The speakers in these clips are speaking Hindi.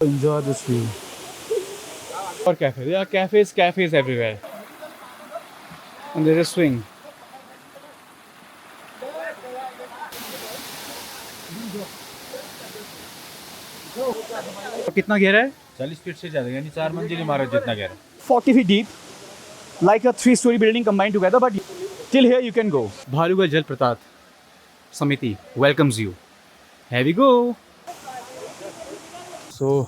Enjoy this view. Or cafe. There are cafes everywhere. And there is swing. और कितना गहरा है? 40 फीट से ज़्यादा, यानी 4 मंजिल इमारत जितना गहरा। 40 feet deep, like a 3-story building combined together, but till here you can go. Bhalugarh Jal Prapat Samiti welcomes you. Here we go. So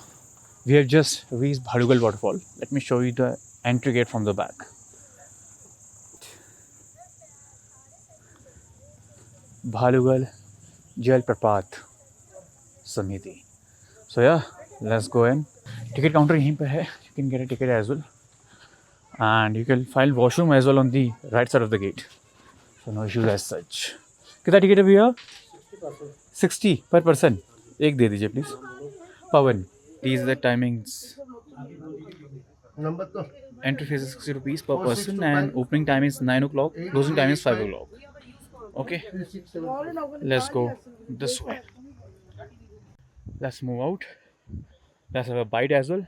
we have just reached Bhalugarh waterfall. Let me show you the entry gate from the back. Bhalugarh Jal Prapat Samiti. So yeah, let's go in. Ticket counter यहीं पे है. You can get a ticket as well. And you can find washroom as well on the right side of the gate. So no issues as such. कितना टिकट है भैया? 60 per person. एक दे दीजिए please. Pawan. These are the timings. Entry fees is 60 rupees per person and opening time is 9 o'clock. Closing time is 5 o'clock. Okay. Let's go this way. Let's move out. Let's have a bite as well.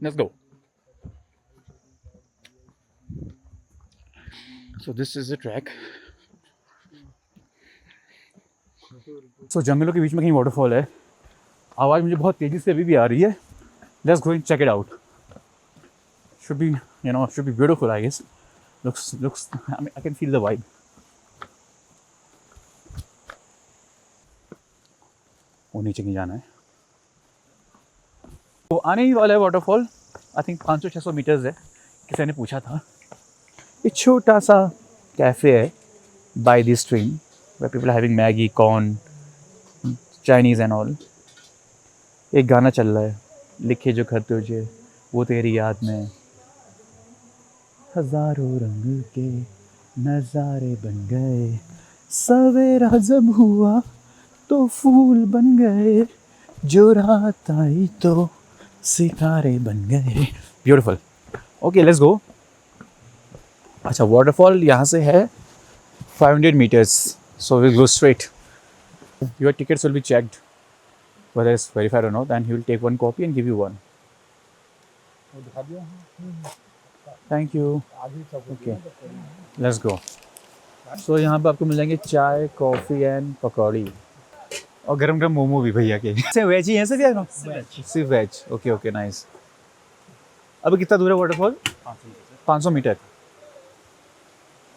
Let's go. So this is the track. So जंगलों के बीच में कहीं वाटरफॉल है. आवाज़ मुझे बहुत तेज़ी से अभी भी आ रही है. Let's go and check it out. Should be beautiful, I guess. Looks. I mean, I can feel the vibe. वो नीचे कहीं जाना है. तो आने ही वाला है वाटरफॉल. आई थिंक 500-600 मीटर्स है. किसी ने पूछा था. एक छोटा सा कैफे है by the stream where people are having Maggi, corn, Chinese and all. एक गाना चल रहा है. लिखे जो खत तुझे वो तेरी याद में. हजारों रंग के नज़ारे बन गए. सवेरा जब हुआ तो फूल बन गए. जो रात आई तो सितारे बन गए. ब्यूटीफुल. Okay, let's go. अच्छा, वाटरफॉल यहाँ से है 500 meters. So we'll go straight. Your tickets will be checked whether it's verified or not, and he will take one copy and give you one. Thank you. Okay, let's go. So यहाँ पे आपको मिल जाएंगे चाय, कॉफ़ी एंड पकौड़ी और गरम गरम मोमो भी भैया के. से वेज ही हैं सर या सिर्फ वेज? Okay okay, nice. अभी कितना दूर है waterfall? 500 metre.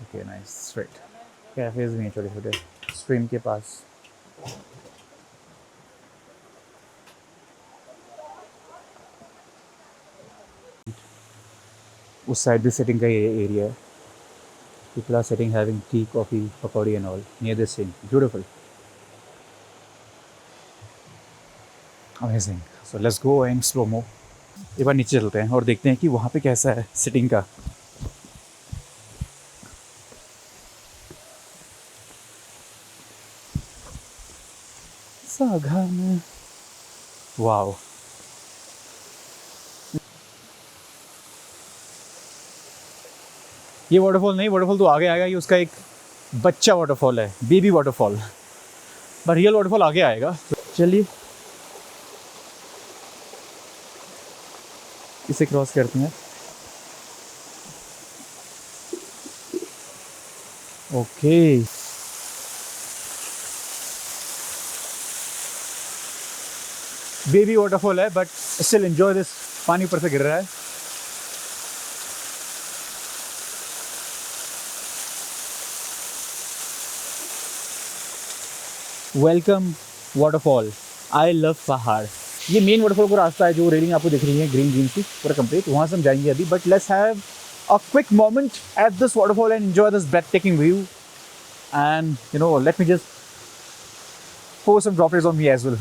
Okay, nice. Straight. Cafes भी हैं छोटे छोटे स्ट्रीम के पास. उस साइड भी सिटिंग का एरिया है. People are sitting having tea, coffee, pakodi and all near this scene. Beautiful. Amazing. So let's go and slow mo. एक बार नीचे चलते हैं और देखते हैं कि वहाँ पे कैसा है सिटिंग का. वाओ. ये वाटरफॉल नहीं, वाटरफॉल तो आगे आएगा. ये उसका एक बच्चा वाटरफॉल है, बेबी वाटरफॉल. पर रियल वाटरफॉल आगे आएगा. चलिए इसे क्रॉस करते हैं. ओके. बेबी वाटरफॉल है बट स्टिल एंजॉय दिस. पानी ऊपर से गिर रहा है. Welcome waterfall. आई लव पहाड़. ये मेन वाटरफॉल का रास्ता है. जो रेलिंग आपको दिख रही है ग्रीन ग्रीन की पूरा कंप्लीट, वहाँ से हम जाएंगे अभी. But let's have a quick moment at this waterfall and enjoy this breathtaking view. And let me just pour some droplets on me as well.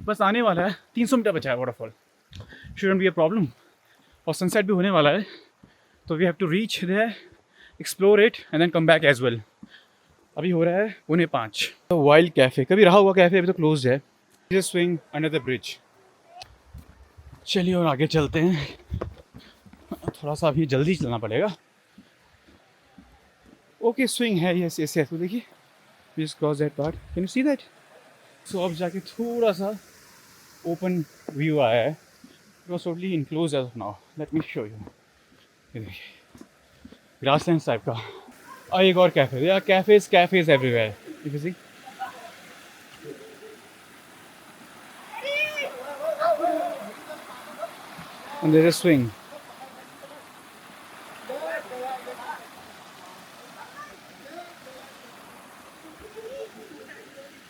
बस आने वाला है. 300 मीटर बचा है waterfall. Shouldn't be a problem. और सनसेट भी होने वाला है. तो we have to reach there, explore it and then come back as well. अभी हो रहा है 4:45। तो वाइल्ड कैफ़े कभी रहा हुआ कैफ़े अभी तो क्लोज है। Just swing under the bridge. चलिए और आगे चलते हैं। थोड़ा सा अभी जल्दी चलना पड़ेगा। ओके स्विंग है, यस यस यस। तो देखिए please cross that part, can you see that. So अब जाके थोड़ा सा ओपन व्यू आया है। It was totally enclose as of now. Let me show you. ये देखिए ग्रासलैंड टाइप का। और एक और कैफ़े, या cafes everywhere, if you see. And there's a swing.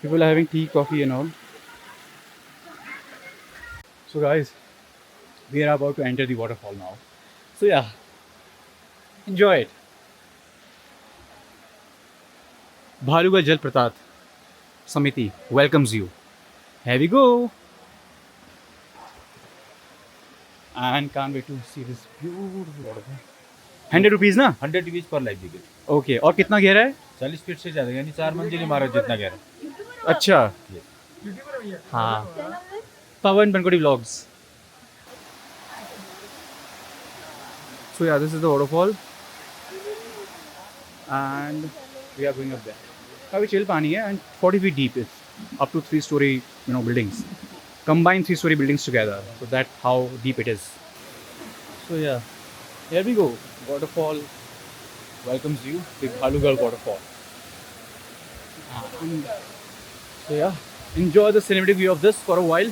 People are having tea, coffee and all. So guys, we are about to enter the waterfall now. So yeah, enjoy it. Bhalugarh Jal Pratat Samiti welcomes you. Here we go. And can't wait to see this beautiful waterfall. 100 rupees ना? 100 rupees per life ticket. Okay. और कितना गहरा है? 40 फीट से ज्यादा, यानी 4 मंजिली इमारत जितना गहरा। अच्छा। हाँ। पवन बनकोटी vlogs. So yeah, this is the waterfall, and we are going up there. काफी chill पानी है and 40 feet deep. It's up to 3-story, buildings. Combine 3-story buildings together. So that's how deep it is. So yeah, here we go. Waterfall welcomes you. The Bhalugarh waterfall. And so yeah, enjoy the cinematic view of this for a while.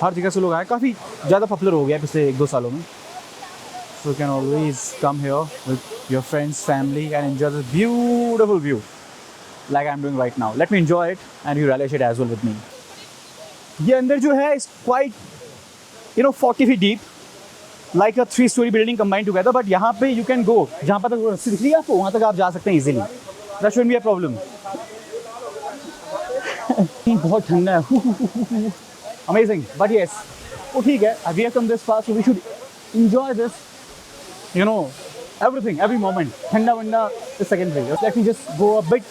हर जगह से लोग आए, काफ़ी ज़्यादा पॉपुलर हो गया है पिछले 1-2 सालों में। So you can always come here with your friends, family and enjoy this beautiful view like I'm doing right now. Let me enjoy it and you relish it as well with me. ये अंदर जो है is quite 40 feet deep, like a 3-story building combined together. But यहाँ पे you can go, जहाँ पर तक रस्सी दिख रही है आपको, वहाँ तक आप जा सकते हैं easily. That shouldn't be a problem. बहुत ठंडा है। Amazing, but yes, वो ठीक है, we have come this far, so we should enjoy this, everything, every moment. ठंडा वंडा is secondary. Let me just go a bit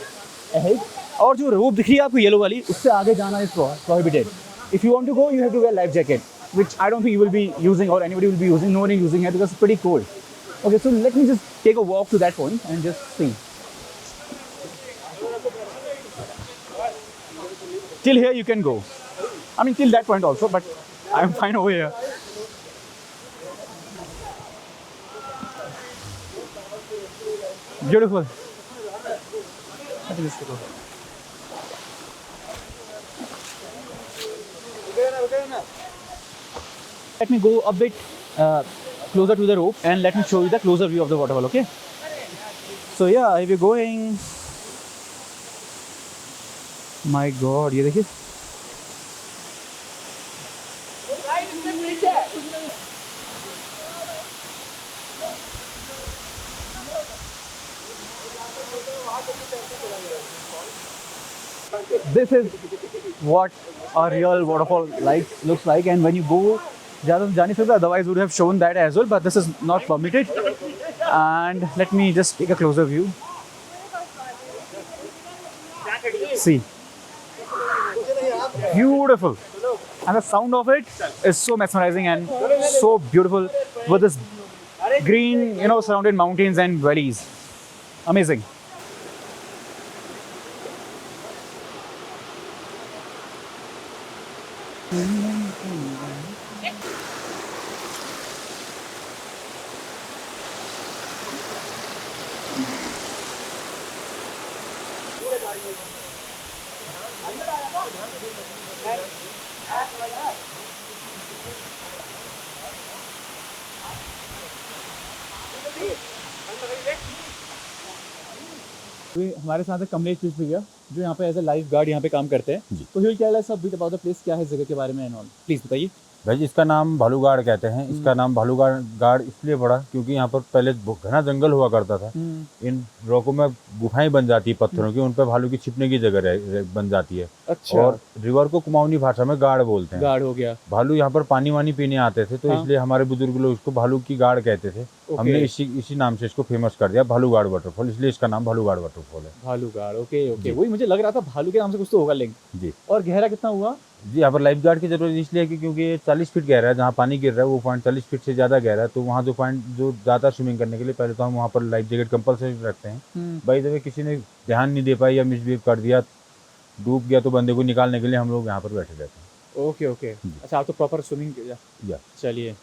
ahead. और जो रोप दिख रही है आपको येलो वाली, उससे आगे जाना is prohibited. If you want to go, you have to wear life jacket, which I don't think you will be using or anybody will be using. No one is using it because it's pretty cold. Okay, so let me just take a walk to that point and just see. Till here you can go. I mean, till that point also, but I'm fine over here. Beautiful. Let me just go. Let me go a bit closer to the rope and let me show you the closer view of the waterfall, okay? So yeah, if you're going, my God, ये देखिए. This is what a real waterfall looks like, and when you go, ज़्यादा जा नहीं सकता, otherwise would have shown that as well, but this is not permitted. And let me just take a closer view. See, beautiful, and the sound of it is so mesmerizing and so beautiful with this green, surrounded mountains and valleys. Amazing. तो हमारे साथ है कमलेश भैया, जो यहाँ पे एज ए लाइफ गार्ड यहाँ पे काम करते हैं। तो he will tell us a bit about the place, क्या है इस जगह के बारे में एंड ऑल। प्लीज बताइए। भाई जी, इसका नाम भालूगाड़ कहते हैं। इसका नाम भालूगाड़ गाड़ इसलिए पड़ा क्योंकि यहाँ पर पहले घना जंगल हुआ करता था। इन रॉकों में गुफाएं बन जाती है पत्थरों की, उन पर भालू की छिपने की जगह बन जाती है। अच्छा। और रिवर को कुमाऊनी भाषा में गाड़ बोलते हैं। गार्ड हो गया। भालू यहाँ पर पानी वानी पीने आते थे, तो हाँ। इसलिए हमारे बुजुर्ग लोग इसको भालू की गाड़ कहते थे। हमने इसी नाम से इसको फेमस कर दिया, भालूगाड़ वाटरफॉल, इसलिए इसका नाम भालूगाड़ वाटरफॉल है। भालू गार्ड, ओके ओके, जी। वही मुझे लग रहा था भालू के नाम से कुछ तो होगा लिंक। जी और गहरा कितना हुआ? जी, यहाँ पर लाइफ गार्ड की जरूरत इसलिए है कि क्योंकि ये 40 फीट गहरा है। जहाँ पानी गिर रहा है वो पॉइंट 40 फीट से ज़्यादा गहरा है, तो वहाँ जो पॉइंट जो ज़्यादा स्विमिंग करने के लिए पहले तो हम वहाँ पर लाइफ जैकेट कंपलसरी रखते हैं। भाई जब किसी ने ध्यान नहीं दे पाई या मिसबिहेव कर दिया, डूब गया, तो बंदे को निकालने के लिए हम लोग यहाँ पर बैठे रहते हैं। ओके ओके, अच्छा आप तो प्रॉपर स्विमिंग किया। या चलिए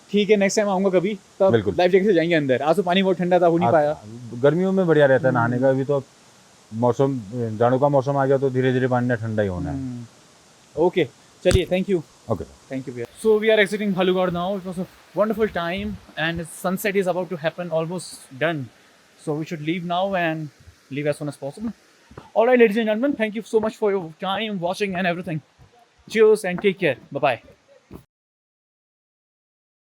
ठीक है, नेक्स्ट टाइम आऊँगा कभी, तब बिल्कुल। लाइफ जैकेट से जाएंगे अंदर। आज तो पानी बहुत ठंडा था, हो नहीं पाया। गर्मियों में बढ़िया रहता है नहाने का। अभी तो मौसम जाड़ों का मौसम आ गया, तो धीरे धीरे पानी ठंडा ही होना है। ओके चलिए, thank you. Okay. Thank you, Via. So we are exiting Bhalugad now. It was a wonderful time, and sunset is about to happen, almost done. So we should leave now and leave as soon as possible. All right, ladies and gentlemen, thank you so much for your time, watching, and everything. Cheers and take care. Bye bye.